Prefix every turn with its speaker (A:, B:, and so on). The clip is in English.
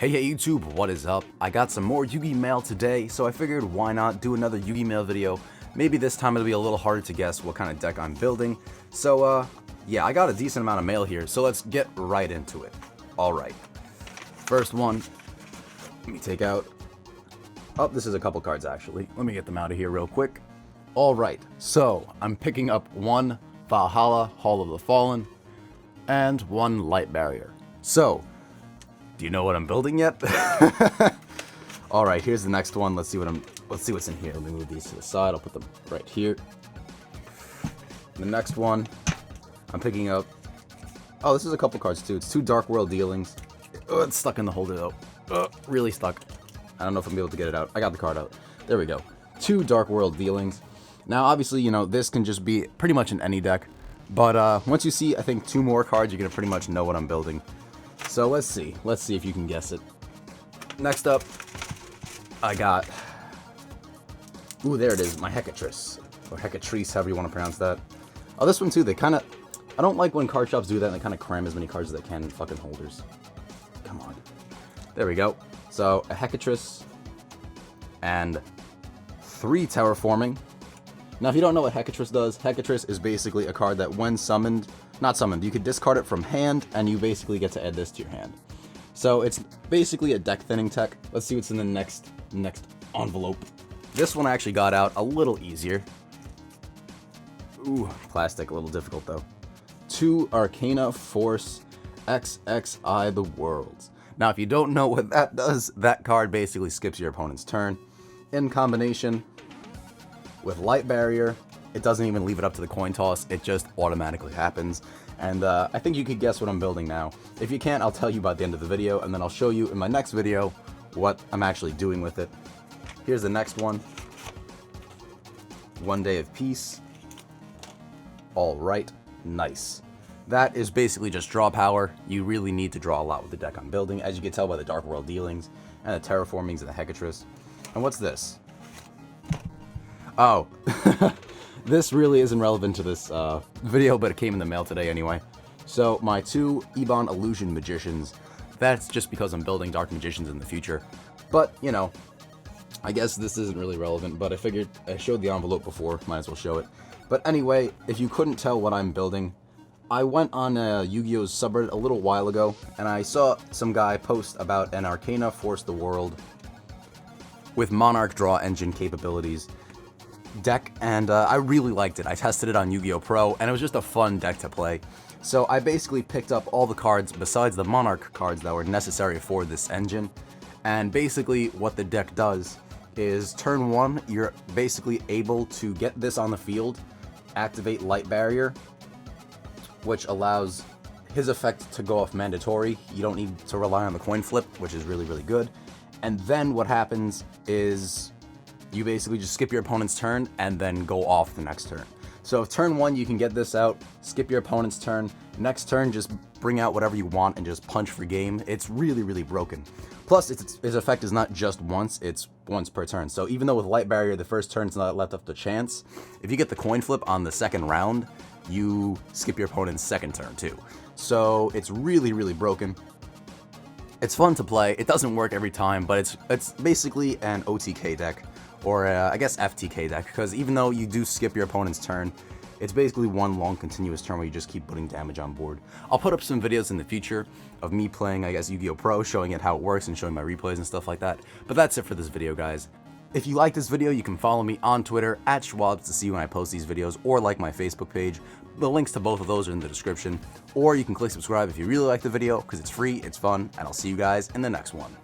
A: Hey YouTube, what is up? I got some more Yugi mail today, so I figured why not do another Yugi mail video. Maybe this time it'll be a little harder to guess what kind of deck I'm building. So yeah, I got a decent amount of mail here, so let's get right into it. Alright, first one, let me take out, oh, this is a couple cards actually. Let me get them out of here real quick. Alright, so I'm picking up one Valhalla, Hall of the Fallen, and one Light Barrier. So, do you know what I'm building yet? All right, here's the next one. Let's see what's in here. Let me move these to the side. I'll put them right here. The next one, I'm picking up. Oh, this is a couple cards too. It's two Dark World Dealings. Oh, it's stuck in the holder though. Really stuck. I don't know if I'm able to get it out. I got the card out. There we go. Two Dark World Dealings. Now, obviously, you know, this can just be pretty much in any deck. But once you see, I think, two more cards, you're gonna pretty much know what I'm building. So let's see if you can guess it. Next up, I got, ooh, there it is, my Hecatrice, or Hecatrice, however you want to pronounce that. Oh, this one too, they kind of, I don't like when card shops do that, and they kind of cram as many cards as they can in fucking holders. Come on. There we go. So, a Hecatrice, and 3 Terraforming. Now, if you don't know what Hecatrice does, Hecatrice is basically a card that when summoned, not summoned, you could discard it from hand, and you basically get to add this to your hand. So it's basically a deck thinning tech. Let's see what's in the next envelope. This one I actually got out a little easier. Ooh, plastic, a little difficult though. 2 Arcana Force XXI the Worlds. Now, if you don't know what that does, that card basically skips your opponent's turn. In combination with Light Barrier, it doesn't even leave it up to the coin toss, it just automatically happens. And I think you could guess what I'm building now. If you can't, I'll tell you by the end of the video, and then I'll show you in my next video what I'm actually doing with it. Here's the next one. 1 Day of Peace. Alright, nice. That is basically just draw power. You really need to draw a lot with the deck I'm building, as you can tell by the Dark World Dealings, and the Terraformings, and the Hecatrice. And what's this? Oh, this really isn't relevant to this video, but it came in the mail today anyway. So, my 2 Ebon Illusion Magicians. That's just because I'm building Dark Magicians in the future. But, you know, I guess this isn't really relevant, but I figured I showed the envelope before, might as well show it. But anyway, if you couldn't tell what I'm building, I went on Yu-Gi-Oh's subreddit a little while ago, and I saw some guy post about an Arcana Force the World with Monarch Draw Engine capabilities deck, and I really liked it. I tested it on Yu-Gi-Oh! Pro, and it was just a fun deck to play. So I basically picked up all the cards besides the Monarch cards that were necessary for this engine, and basically what the deck does is turn 1, you're basically able to get this on the field, activate Light Barrier, which allows his effect to go off mandatory. You don't need to rely on the coin flip, which is really, really good. And then what happens is you basically just skip your opponent's turn and then go off the next turn. So if turn 1 you can get this out, skip your opponent's turn, next turn just bring out whatever you want and just punch for game. It's really, really broken. Plus, its effect is not just once, it's once per turn. So even though with Light Barrier the first turn's not left up to chance, if you get the coin flip on the second round, you skip your opponent's second turn too. So it's really, really broken. It's fun to play. It doesn't work every time, but it's basically an OTK deck. Or I guess FTK deck, because even though you do skip your opponent's turn, it's basically one long continuous turn where you just keep putting damage on board. I'll put up some videos in the future of me playing, I guess, Yu-Gi-Oh! Pro, showing it how it works and showing my replays and stuff like that. But that's it for this video, guys. If you like this video, you can follow me on Twitter @Schwabs to see when I post these videos, or like my Facebook page. The links to both of those are in the description. Or you can click subscribe if you really like the video, because it's free, it's fun, and I'll see you guys in the next one.